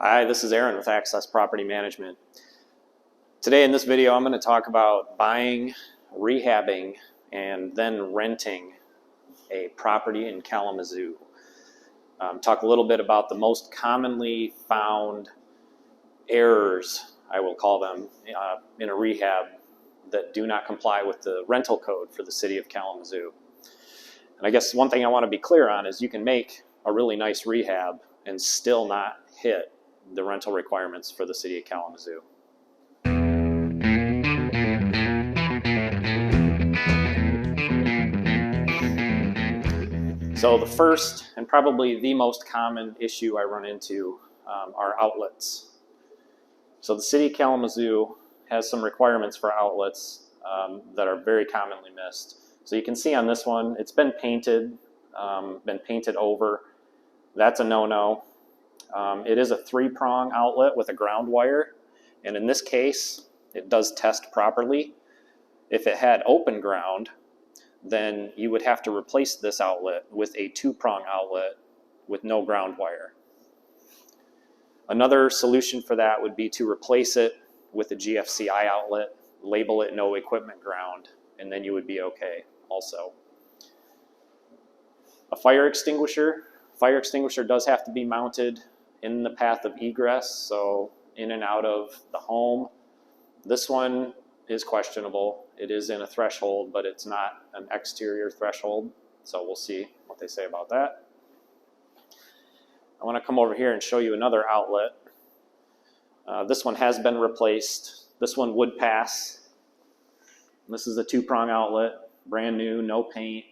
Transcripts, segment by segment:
Hi, this is Aaron with Access Property Management. Today in this video I'm going to talk about buying, rehabbing, and then renting a property in Kalamazoo. Talk a little bit about the most commonly found errors, I will call them, in a rehab that do not comply with the rental code for the city of Kalamazoo. And I guess one thing I want to be clear on is you can make a really nice rehab and still not hit the rental requirements for the city of Kalamazoo. So the first and probably the most common issue I run into are outlets. So the city of Kalamazoo has some requirements for outlets that are very commonly missed. So you can see on this one, it's been painted over. That's a no-no. It is a 3-prong outlet with a ground wire, and in this case, it does test properly. If it had open ground, then you would have to replace this outlet with a 2-prong outlet with no ground wire. Another solution for that would be to replace it with a GFCI outlet, label it no equipment ground, and then you would be okay also. A fire extinguisher. Fire extinguisher does have to be mounted in the path of egress, so in and out of the home. This one is questionable. It is in a threshold, but it's not an exterior threshold, so we'll see what they say about that. I want to come over here and show you another outlet. This one has been replaced. This one would pass. This is a 2-prong outlet, brand new, no paint,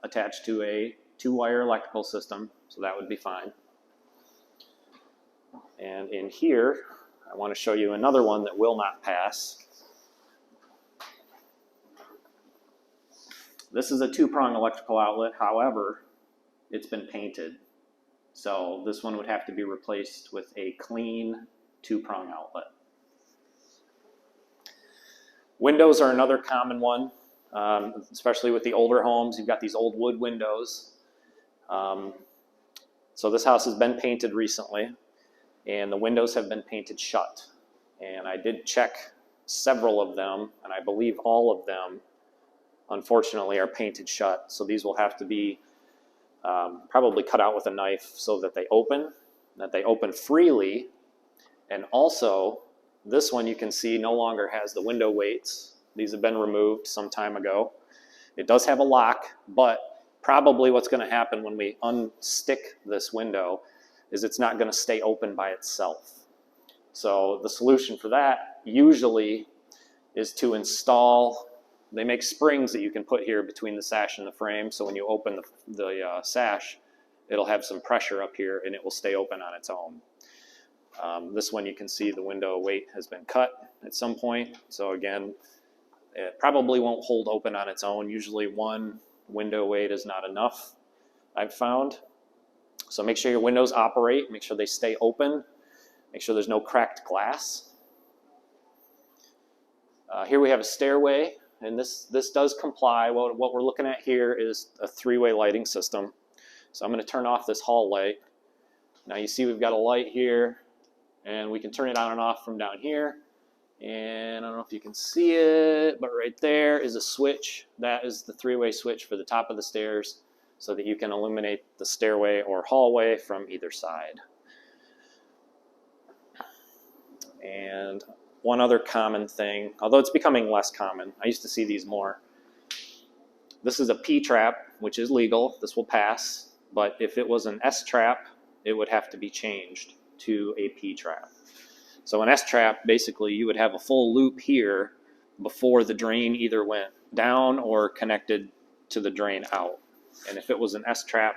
attached to a 2-wire electrical system, so that would be fine. And in here, I want to show you another one that will not pass. This is a 2-prong electrical outlet, however, it's been painted. So this one would have to be replaced with a clean 2-prong outlet. Windows are another common one, especially with the older homes. You've got these old wood windows. So this house has been painted recently, and the windows have been painted shut. And I did check several of them, and I believe all of them, unfortunately, are painted shut. So these will have to be probably cut out with a knife so that they open freely. And also, this one you can see no longer has the window weights. These have been removed some time ago. It does have a lock, but probably what's going to happen when we unstick this window is it's not going to stay open by itself. So the solution for that usually is to install, they make springs that you can put here between the sash and the frame, so when you open the sash, it'll have some pressure up here and it will stay open on its own. This one you can see the window weight has been cut at some point, so again, it probably won't hold open on its own. Usually one window weight is not enough, I've found. So make sure your windows operate, make sure they stay open, make sure there's no cracked glass. Here we have a stairway, and this does comply. What we're looking at here is a 3-way lighting system. So I'm going to turn off this hall light. Now you see we've got a light here, and we can turn it on and off from down here. And I don't know if you can see it, but right there is a switch. That is the 3-way switch for the top of the stairs, so that you can illuminate the stairway or hallway from either side. And one other common thing, although it's becoming less common, I used to see these more. This is a P-trap, which is legal. This will pass. But if it was an S-trap, it would have to be changed to a P-trap. So an S-trap, basically, you would have a full loop here before the drain either went down or connected to the drain out. And if it was an S-trap,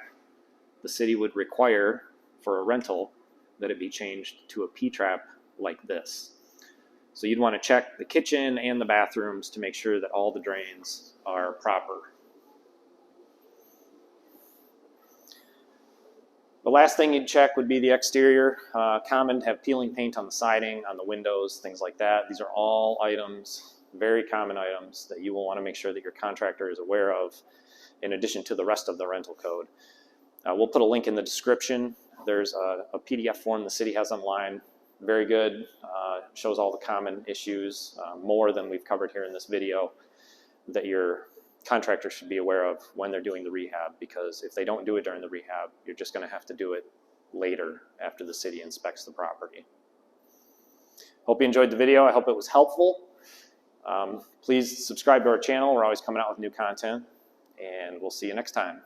the city would require for a rental that it be changed to a P-trap like this. So you'd want to check the kitchen and the bathrooms to make sure that all the drains are proper. The last thing you'd check would be the exterior. Common to have peeling paint on the siding, on the windows, things like that. These are all items, very common items, that you will want to make sure that your contractor is aware of, in addition to the rest of the rental code. We'll put a link in the description There's a PDF form the city has online, very good, shows all the common issues, more than we've covered here in this video, that your contractor should be aware of when they're doing the rehab, because if they don't do it during the rehab, you're just going to have to do it later after the city inspects the property. Hope you enjoyed the video. I hope it was helpful. Please subscribe to our channel. We're always coming out with new content, and we'll see you next time.